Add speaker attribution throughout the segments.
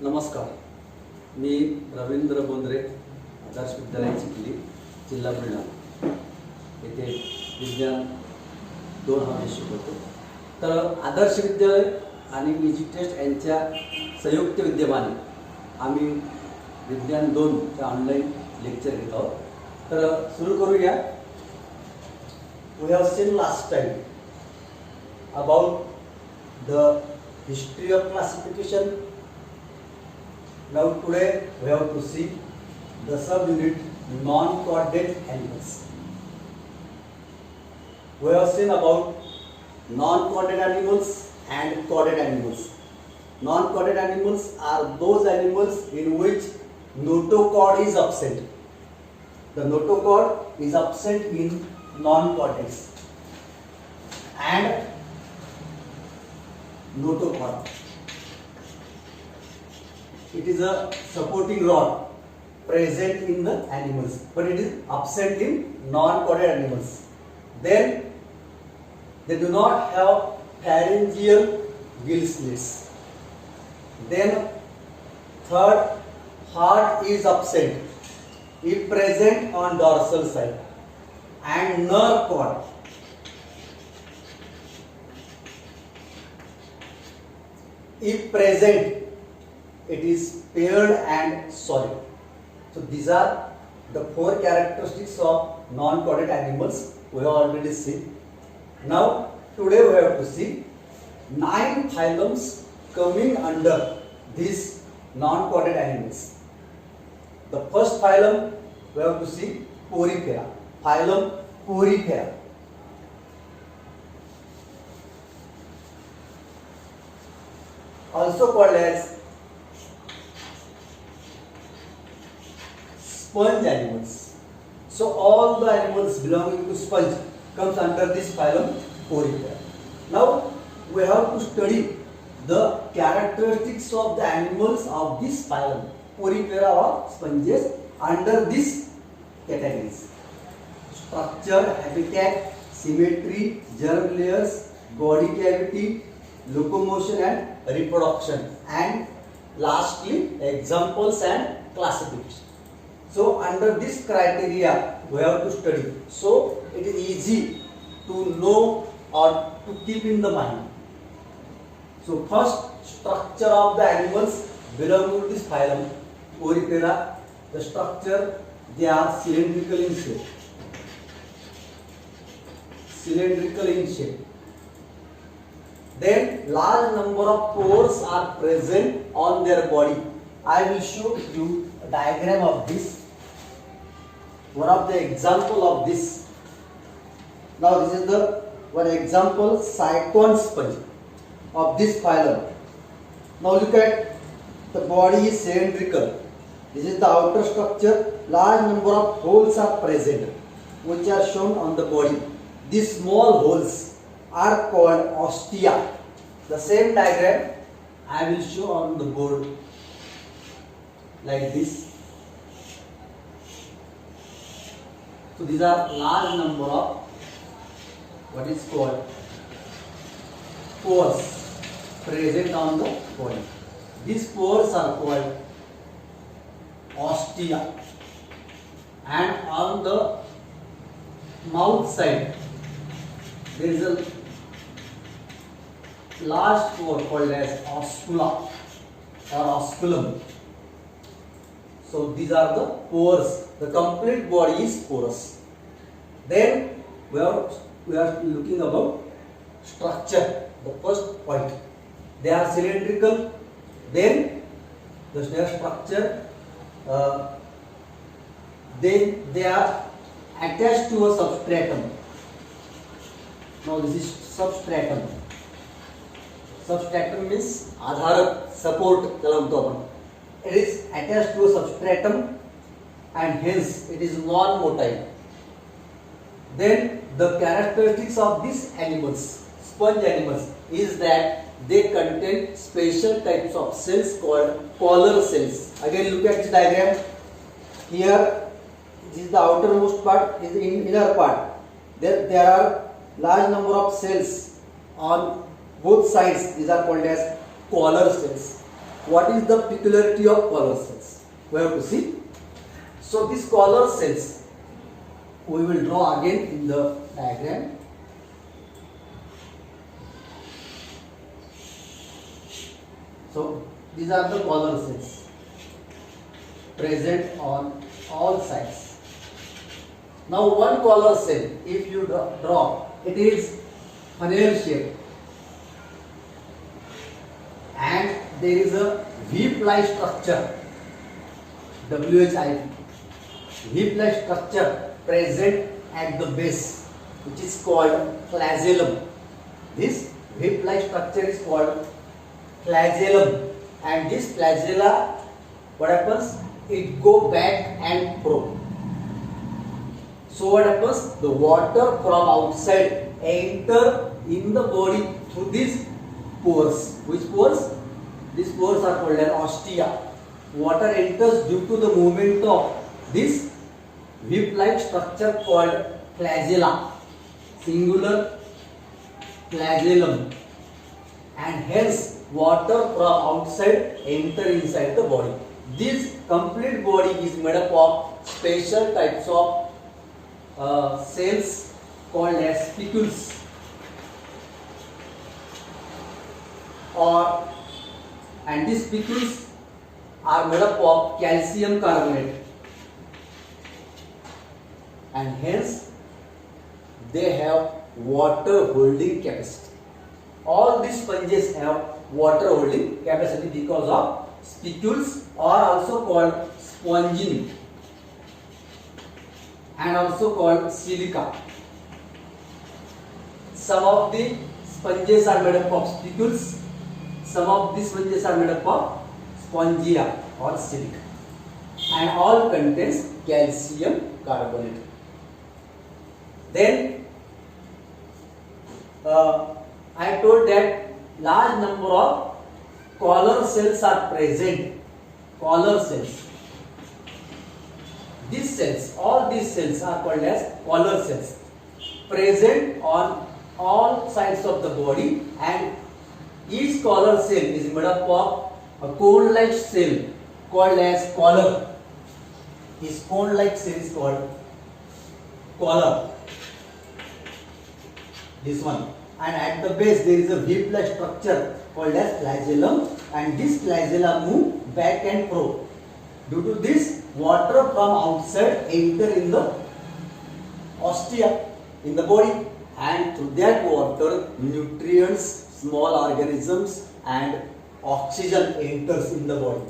Speaker 1: नमस्कार, मी रवींद्र बोंद्रे, आदर्श विद्यालय चिखली, जिल्हा बुलढाणा येथे विज्ञान 2 हा विषय शिकवतो. तर आदर्श विद्यालय आणि EasyTest यांच्या संयुक्त विद्यमाने आम्ही विज्ञान 2 चे ऑनलाईन लेक्चर घेत आहोत. तर सुरू करूया. We have seen last time about the history of classification. Now today we have to see the sub-unit non-coordinate animals. We have seen about non-coordinate animals and coordinate animals. Non-coordinate animals are those animals in which notochord is absent. The notochord is absent in non-coordinates and notochord. It is a supporting rod present in the animals, but it is absent in non-coordinate animals. Then they do not have pharyngeal gill slits. Then third, heart is absent if present on dorsal side, and nerve cord if present, it is paired and solid. So these are the 4 characteristics of non-coordinate animals we have already seen. Now today we have to see 9 phylums coming under these non-coordinate animals. The first phylum we have to see Porifera. Phylum Porifera. Also called as sponge animals. So all the animals belonging to sponge comes under this phylum Porifera. Now we have to study the characteristics of the animals of this phylum Porifera or sponges under these categories: structure, habitat, symmetry, germ layers, body cavity, locomotion and reproduction, and lastly examples and classification. So under this criteria we have to study, so it is easy to know or to keep in the mind. So first, structure of the animals belonging to this phylum Porifera. The structure, they are cylindrical in shape. Cylindrical in shape. Then large number of pores are present on their body. I will show you a diagram of this. One of the example of this. Now this is the one example cyclone sponge of this phylum. Now look at the body is cylindrical. This is the outer structure. Large number of holes are present, which are shown on the body. These small holes are called ostia. The same diagram I will show on the board like this. So these are large number of what is called pores present on the body. These pores are called ostia, and on the mouth side there is a large pore called as oscula or osculum. So these are the pores. The complete body is porous. Then we are looking about structure. The first point, they are cylindrical. Then the structure, they are attached to a substratum. Now this is substratum. Substratum means adharak, support त्याला म्हणतो आपण. It is attached to a substratum and hence it is non-motile. Then the characteristics of these animals, sponge animals, is that they contain special types of cells called collar cells. Again look at the diagram. Here this is the outermost part, is the inner part. There are large number of cells on both sides. These are called as collar cells. what is the peculiarity of collar cells? We have to see. So these collar cells, we will draw again in the diagram. So these are the collar cells present on all sides. Now one collar cell, if you draw, it is funnel shape and there is a V-ply structure, WHIP, V-ply structure present at the base, which is called flagellum. This V-ply structure is called flagellum, and this flagella, what happens? It go back and pro. So what happens? The water from outside enter in the body through these pores. Which pores? These pores are called as ostia. Water enters due to the movement of this whip-like structure called flagella, singular flagellum, and hence water from outside enter inside the body. This complete body is made up of special types of cells called as spicules, and these spicules are made up of calcium carbonate, and hence they have water holding capacity. All these sponges have water holding capacity because of spicules, are also called spongin and also called silica. Some of the sponges are made up of spicules, some of the sponges are made up of spongia or silica, and all contains calcium carbonate. Then I told that large number of collar cells are present. Collar cells. These cells, all these cells are called as collar cells, present on all sides of the body, and each collar cell is made up of a cone-like cell called as collar. This cone-like cell is called collar. This one. And at the base there is a V-like structure called as flagellum, and this flagella move back and forth. Due to this, water from outside enter in the ostia in the body, and through that water nutrients, small organisms and oxygen enters in the body,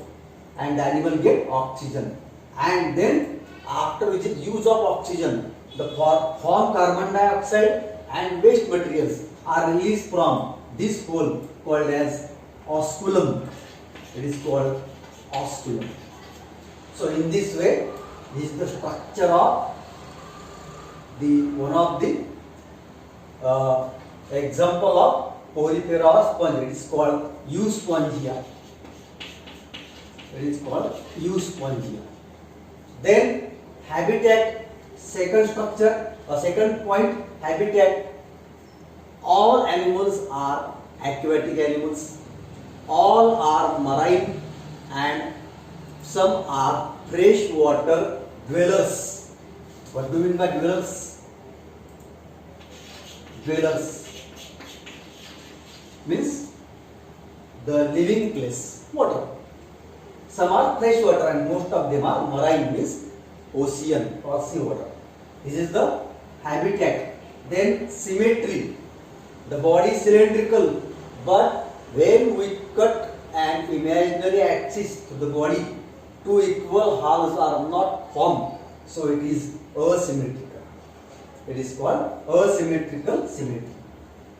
Speaker 1: and the animal get oxygen, and then after which is use of oxygen, the form carbon dioxide and waste materials are released from this hole called as osculum. It is called osculum. So in this way, this is the structure of the one of the example of porifera or sponge. It is called euspongia. It is called euspongia. Then habitat, second structure, second point, habitat. All animals are aquatic animals, all are marine, and some are freshwater dwellers. What do you mean by dwellers? Dwellers means the living place, water. Some are freshwater and most of them are marine, means ocean or sea water. This is the habitat. Then symmetry. The body is cylindrical, but when we cut an imaginary axis to the body, two equal halves are not formed, so it is asymmetrical. It is called asymmetrical symmetry.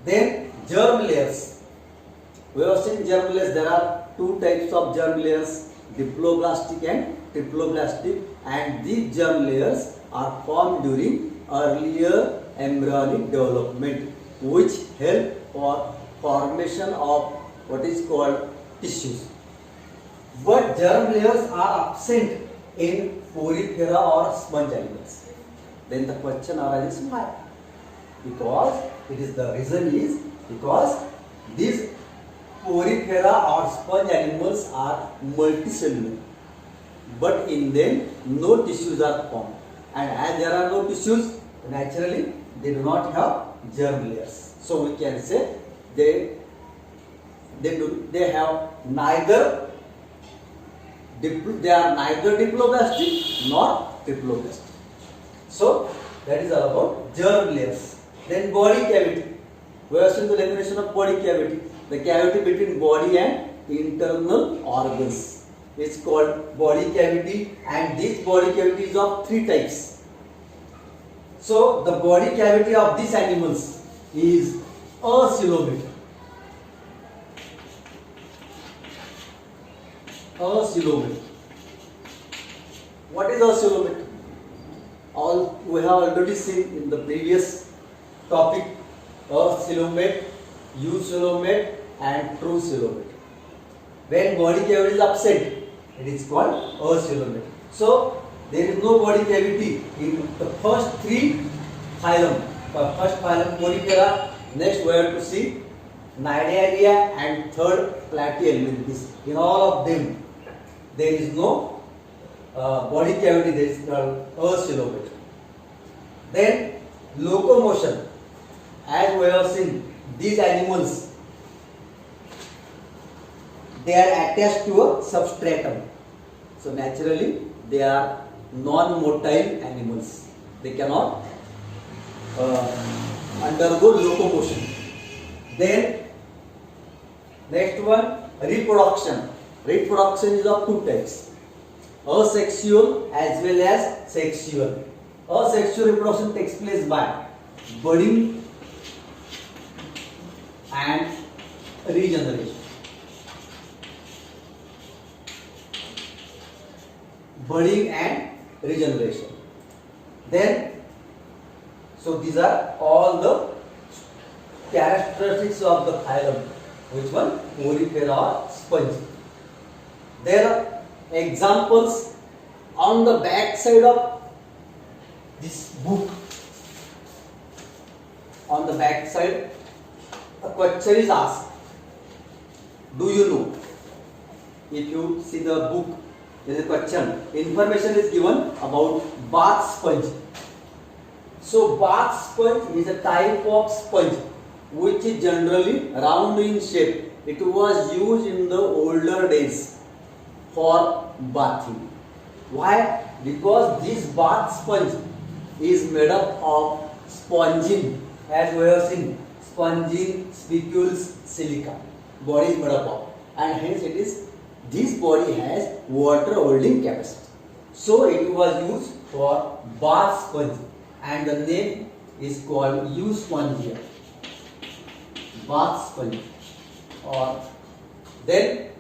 Speaker 1: Then germ layers. We have seen germ layers. There are two types of germ layers, diploblastic and triploblastic, and these germ layers are formed during earlier embryonic development, which help for formation of what is called tissues. But germ layers are absent in porifera or sponge animals. Then the question arises why? Because it is the reason is because these porifera or sponge animals are multicellular, but in them no tissues are formed, and as there are no tissues, naturally they do not have germ layers. So we can say they have neither they are neither diploblastic nor triploblastic. So that is all about germ layers. Then body cavity. We have seen the definition of body cavity. The cavity between body and internal organs is called body cavity, and this body cavity is of 3 types. So the body cavity of these animals is acoelomate. Acoelomate. What is acoelomate? All we have already seen in the previous topic: acoelomate, eucoelomate, and trucoelomate. When body cavity is absent, it is called acoelomate. So there is no body cavity in the first 3 phylum. First phylum Porifera. Next we have to see Cnidaria and third Platyhelminthes. In all of them, there is no body cavity. There is called acoelomate. Then locomotion. As we have seen, these animals, they are attached to a substratum. So naturally they are non-motile animals. They cannot undergo locomotion. Then next one, reproduction. Reproduction is of 2 types: asexual as well as sexual. Asexual reproduction takes place by budding and regeneration. Budding and regeneration. Then, so these are all the characteristics of the phylum. Which one? Porifera or sponge. There are examples on the back side of this book. On the back side, a question is asked: do you know? If you see the book, there is a question. Information is given about bath sponge. So bath sponge is a type of sponge which is generally round in shape. It was used in the older days for bathing. Why? Because this bath sponge is made up of spongin, as we have seen, spongin, spicules, silica. Body is made up of, and hence it is. This body has water holding capacity. So it was used for bath sponge, and the name is called euspongia. Bath sponge. Or then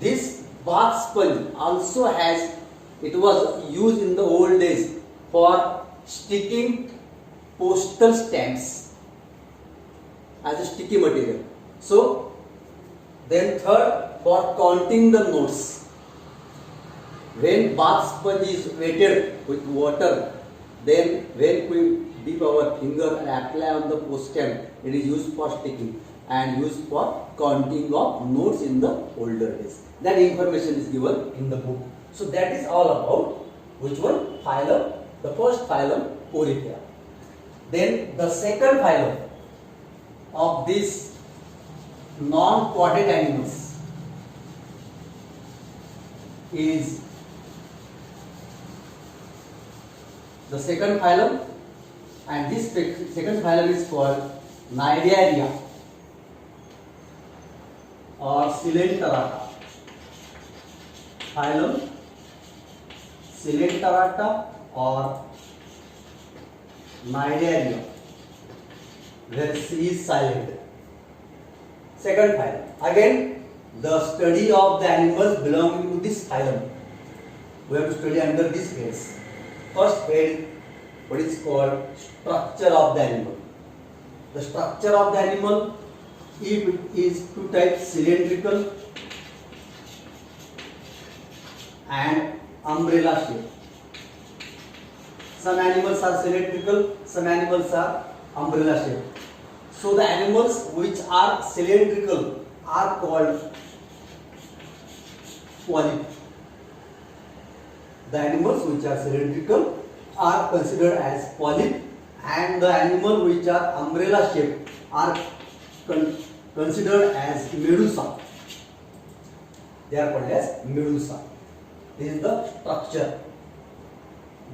Speaker 1: this bath sponge also has, it was used in the old days for sticking postal stamps as a sticky material. So then third, for counting the notes. When bath sponge is wetted with water, then when we dip our finger and apply on the post stamp, it is used for sticking and used for counting of notes in the older days. That information is given in the book. So that is all about which one? Phylum. The first phylum, Porifera. Then the second phylum of these non-quadruped animals is the second phylum, and this second phylum is called Cnidaria or Coelenterata. Phylum Coelenterata or Cnidaria, where C is silent. Second phylum. Again, the study of the animals belonging to this phylum. We have to study under this heads. First head, what is called structure of the animal. The structure of the animal, if it is 2 types, cylindrical and umbrella shape. Some animals are cylindrical, some animals are umbrella shape. So the animals which are cylindrical are called polyp. The animals which are cylindrical are considered as polyp, and the animals which are umbrella shaped are considered as medusa. They are called as medusa. This is the structure.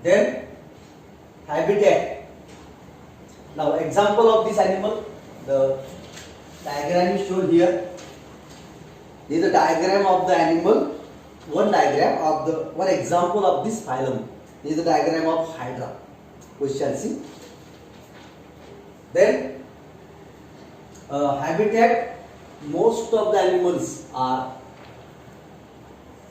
Speaker 1: Then habitat. Now example of this animal, the diagram is shown here. This is a diagram of the animal. One example of this phylum. This is the diagram of Hydra, which shall see. Then habitat. Most of the animals are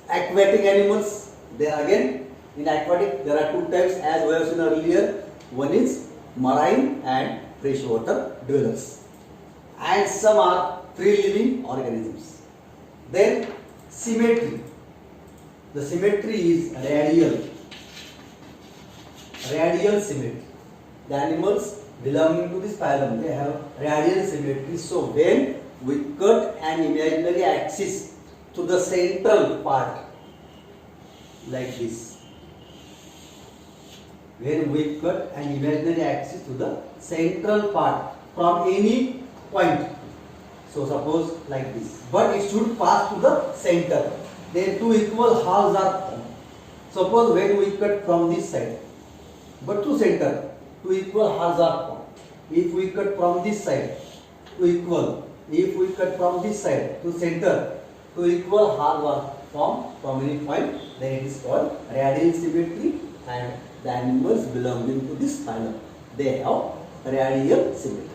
Speaker 1: aquatic animals. Then again, in aquatic there are two types, as we have seen earlier. One is marine and freshwater dwellers, and some are free living organisms. Then symmetry. The symmetry is radial symmetry. The animals belonging to this phylum, they have radial symmetry. So when we cut an imaginary axis to the central part, like this, when we cut an imaginary axis to the central part from any point, so suppose like this, but it should pass to the center, then two equal halves are formed. Suppose when we cut from this side but to center, two equal halves are formed. If we cut from this side, two equal. If we cut from this side to center, two equal halves are formed from any point, then it is called radial symmetry, and the animals belonging to this phylum, they have radial symmetry.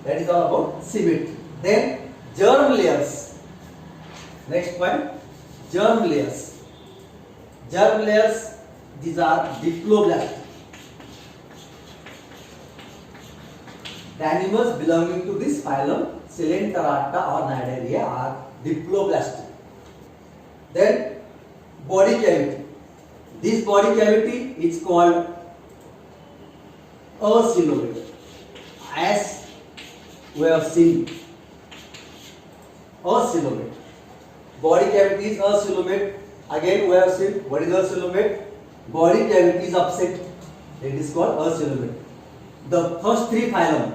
Speaker 1: That is all about symmetry. Then germ layers. Next point, germ layers. Germ layers, these are diploblastic. The animals belonging to this phylum, Coelenterata or Cnidaria, are diploblastic. Then body cavity. This body cavity is called acoelomate. As we have seen, acoelomate. Body cavity is acoelomate. Again we have seen what is acoelomate. Body cavity is upset. It is called acoelomate. The first three phylum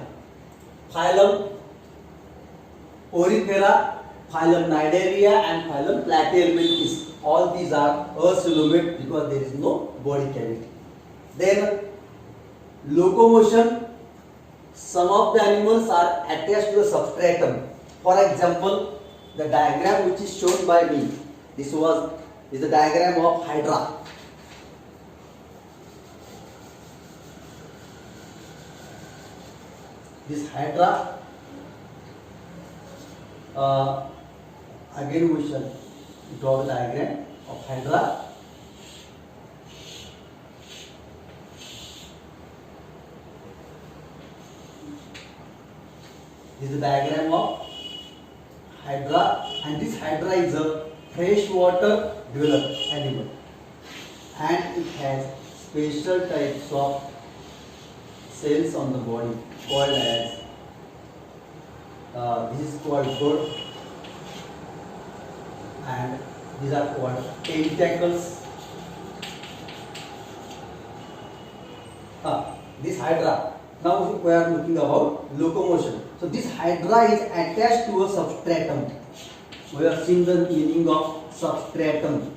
Speaker 1: Porifera, phylum Cnidaria, and phylum Platyhelminthes. All these are acoelomate because there is no body cavity. Then locomotion. Some of the animals are attached to the substratum. For example, the diagram which is shown by me, this is the diagram of Hydra. This Hydra, again we shall draw the diagram of Hydra. This is the diagram of Hydra, and this Hydra is a freshwater dweller animal, and it has special types of cells on the body called as this is called bud, and these are called tentacles. This Hydra. Now we are looking about locomotion. So this Hydra is attached to a substratum. We have seen the meaning of substratum.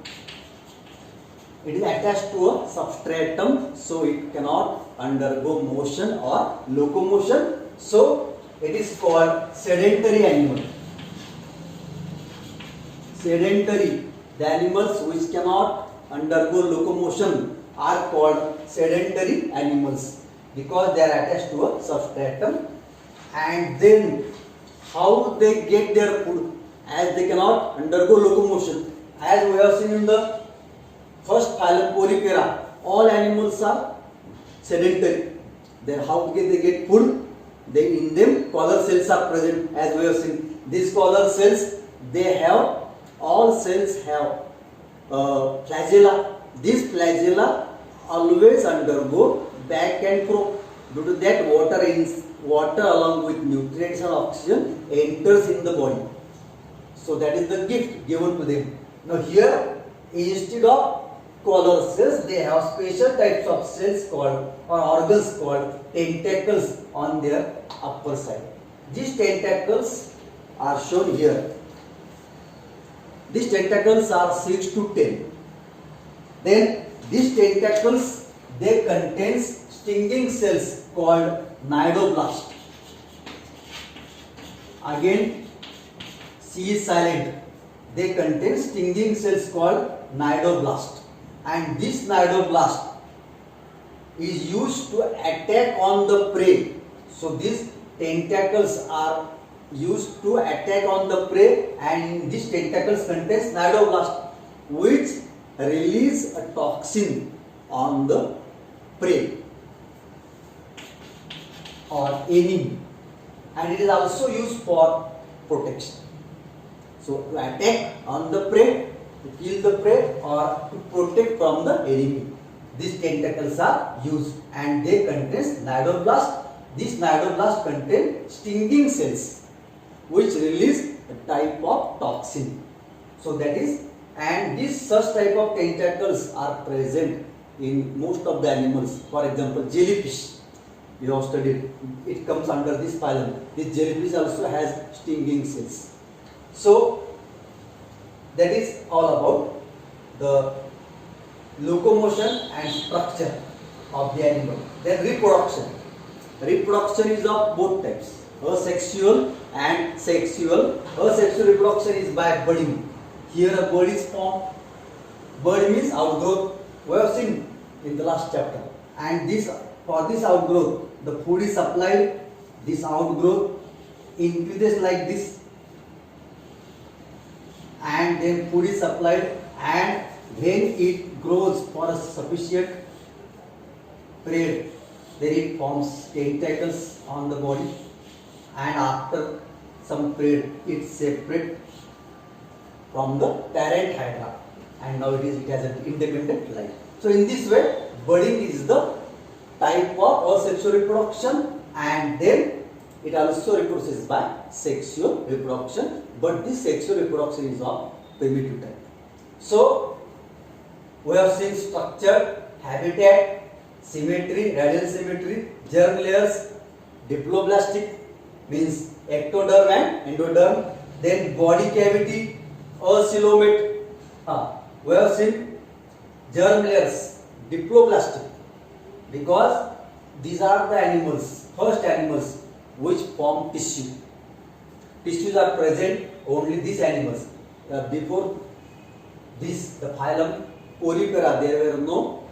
Speaker 1: It is attached to a substratum, so it cannot undergo motion or locomotion. So it is called sedentary animal. Sedentary. The animals which cannot undergo locomotion are called sedentary animals because they are attached to a substratum. And then how they get their food, as they cannot undergo locomotion, as we have seen in the first phylum Porifera, all animals are sedentary. Then how can they get food? Then in them collar cells are present, as we have seen. These collar cells, they have, all cells have flagella. These flagella always undergo back and fro. Due to that, water along with nutrients and oxygen enters in the body. So that is the gift given to them. Now here, instead of collar cells, they have special types of cells called or organs called tentacles on their upper side. These tentacles are shown here. These tentacles are 6 to 10. Then these tentacles, they contain stinging cells called cnidoblast. Again, C is silent. They contain stinging cells called cnidoblast. And this cnidoblast is used to attack on the prey. So these tentacles are used to attack on the prey, and these tentacles contains cnidoblast, which release a toxin on the prey or enemy, and it is also used for protection. So to attack on the prey, to kill the prey, or to protect from the enemy, these tentacles are used, and they contain cnidoblast. These cnidoblast contain stinging cells which release a type of toxin. So that is, and these such type of tentacles are present in most of the animals. For example, jellyfish, you have studied, it comes under this phylum. This jellyfish also has stinging cells. So that is all about the locomotion and structure of the animal. Then reproduction. Reproduction is of both types, asexual and sexual. Asexual reproduction is by budding. Here a bud is formed. Bud means outgrowth. We have seen in the last chapter. And this, for this outgrowth, the food is supplied. This outgrowth increases like this, and then food is supplied, and when it grows for a sufficient period, then it forms tentacles on the body, and after some period it separates from the parent hydra, and now it has an independent life. So in this way, budding is the type of asexual reproduction, and then it also reproduces by sexual reproduction, but this sexual reproduction is of primitive type. So we have seen structure, habitat, symmetry, radial symmetry, germ layers, diploblastic means ectoderm and endoderm, then body cavity, coelomate. We have seen germ layers, diploblastic, because these are the animals, first animals which form tissue. Tissues are present only these animals. Before this, the phylum Porifera, there were no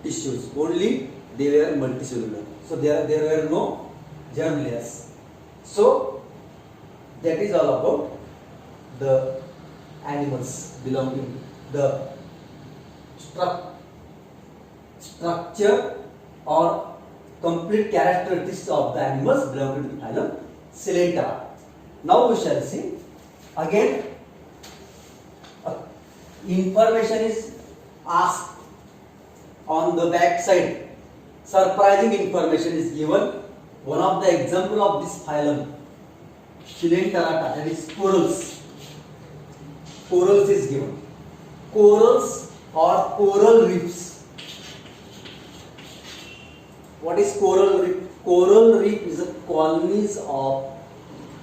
Speaker 1: tissues, only they were multicellular. So there were no germ layers. So that is all about the animals belonging the structure or complete characteristics of the animals belonging to the phylum Coelentera. Now we shall see again. Information is asked on the back side. Surprising information is given. One of the example of this phylum Coelenterata, that is corals. Corals is given. Corals or coral reefs. What is coral reef? Coral reef is a colonies of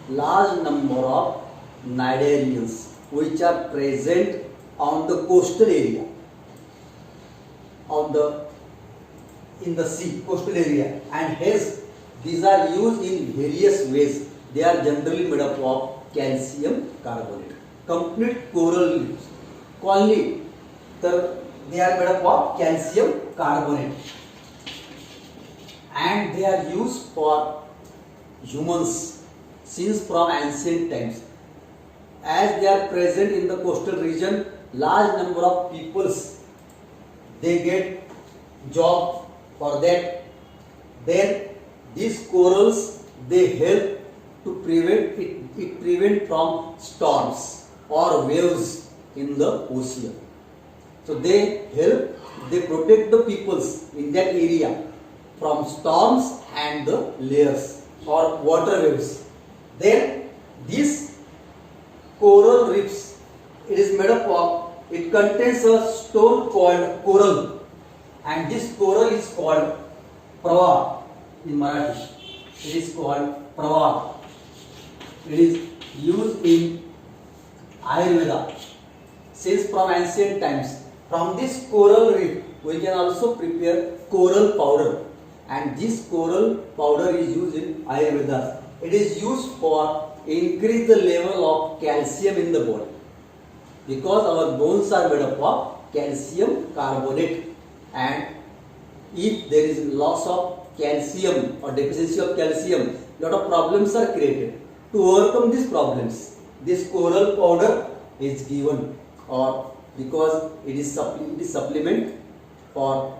Speaker 1: large number of cnidarians which are present on the coastal area, in the sea, coastal area, and hence these are used in various ways. They are generally made up of calcium carbonate. Complete coral reefs, colony, they are made up of calcium carbonate, and they are used for humans since from ancient times. As they are present in the coastal region, large number of peoples, they get job for that. Then these corals, they help to prevent from storms or waves in the ocean. So they protect the peoples in that area from storms and the layers. or water waves. Then this coral reefs, it is made up of, it contains a stone called coral, and this coral is called prava in Marathi. It is called prava. It is used in Ayurveda since from ancient times. From this coral reef we can also prepare coral powder, and this coral powder is used in Ayurveda. It is used for increase the level of calcium in the body, because our bones are made up of calcium carbonate, and if there is loss of calcium or deficiency of calcium, lot of problems are created. To overcome these problems, this coral powder is given, or because it is supplement for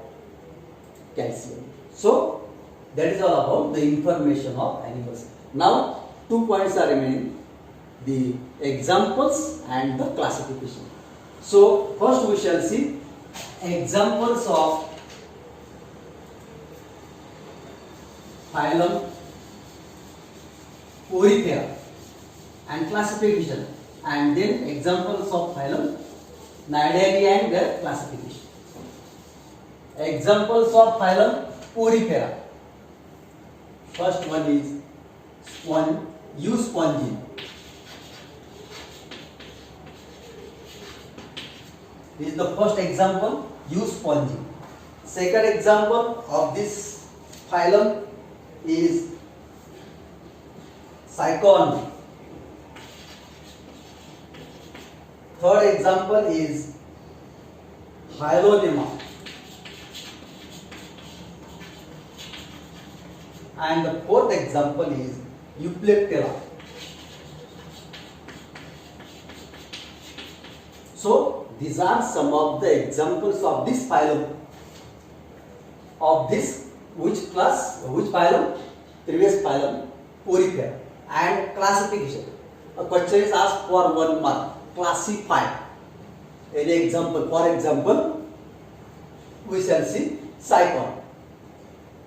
Speaker 1: calcium. So that is all about the information of animals. Now 2 points are remaining: the examples and the classification. So first we shall see examples of phylum Porifera and classification, and then examples of phylum Cnidaria and their classification. Examples of phylum Porifera. First one is Euspongine. This is the first example, Euspongine. Second example of this phylum is Sycon. Third example is Hylonemma. And the fourth example is Euplectera. So these are some of the examples of this phylum. Of this, which phylum? Previous phylum, Porifera. And classification. A question is asked for 1 mark. Classify. Any example? For example, we shall see Sycon.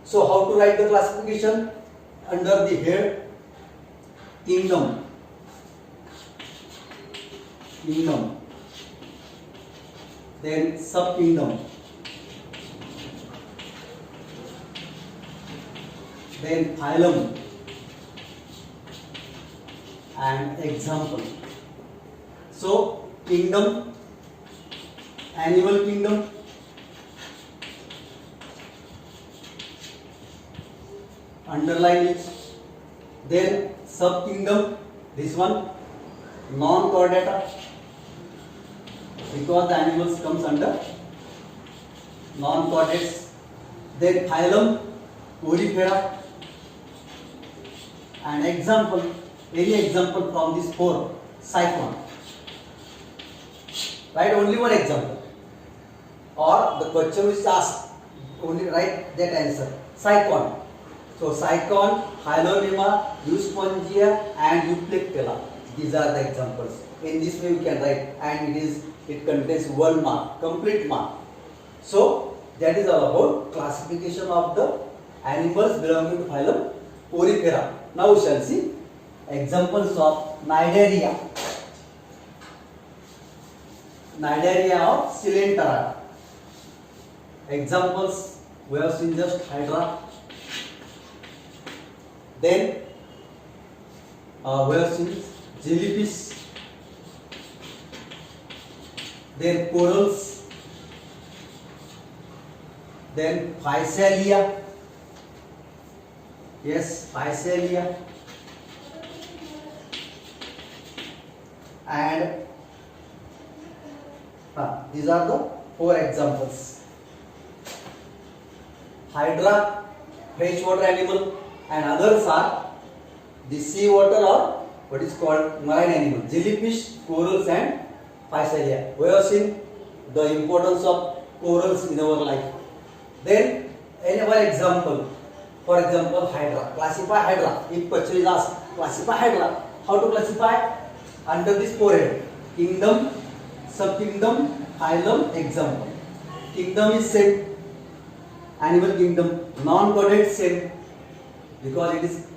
Speaker 1: So how to write the classification? Under the head kingdom. Then subkingdom. Then phylum and example. So kingdom, animal kingdom, underline it. Then subkingdom, this one non-chordata, because the animals comes under non-chordates. Then phylum Porifera, and example, any example from this 4, Sycon. Write only one example, or the question is asked, only write that answer. Sycon. So Sycon, Hylonemma, Euspongia and Euplectera. These are the examples. In this way we can write, and it contains 1 mark, complete mark. So that is all about classification of the animals belonging to phylum Porifera. Now we shall see examples of Cnidaria. Cnidaria of Coelenterata. Examples we have seen just Hydra. Then we have seen jellyfish. Then corals. Then Physalia. Yes, Physalia. And these are the 4 examples. Hydra, freshwater animal, and others are the seawater or what is called marine animal, jellyfish, corals and Physalia. We have seen the importance of corals in our life. Then another example, for example Hydra. Classify Hydra. If question is asked, classify Hydra. How to classify? Under this 4 head: kingdom, subkingdom, phylum, example. Kingdom is same, animal kingdom. Non-chordate same, because it is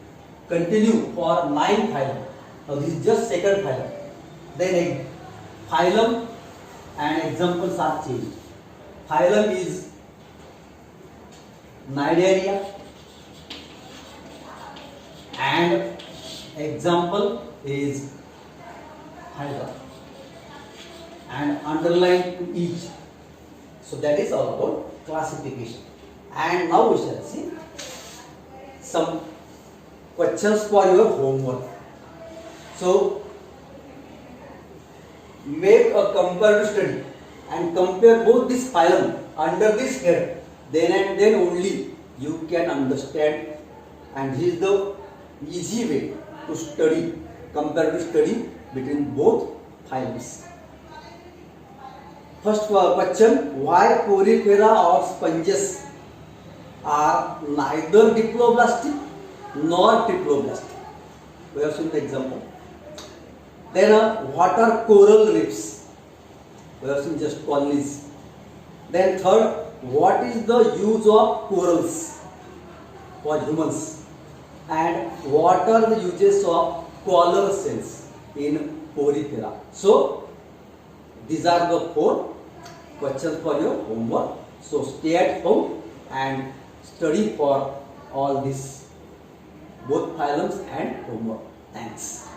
Speaker 1: continue for 9 phylum. Now this is just second phylum. Then phylum and examples are changed. Phylum is Cnidaria and example is Hydra, and underline to each. So that is all about classification. And now we shall see some questions for your homework. So make a comparative study and compare both this phylum under this head. Then and then only you can understand, and this is the easy way to study comparative study between both phylums. First question: why porifera or sponges are neither diploblastic nor triploblastic? We have seen the example. Then what are coral reefs? We have seen just colonies. Then third, what is the use of corals for humans? And what are the uses of collar cells in porifera? So these are the 4 questions for your homework. So stay at home and study for all these, both phylums and homework. Thanks.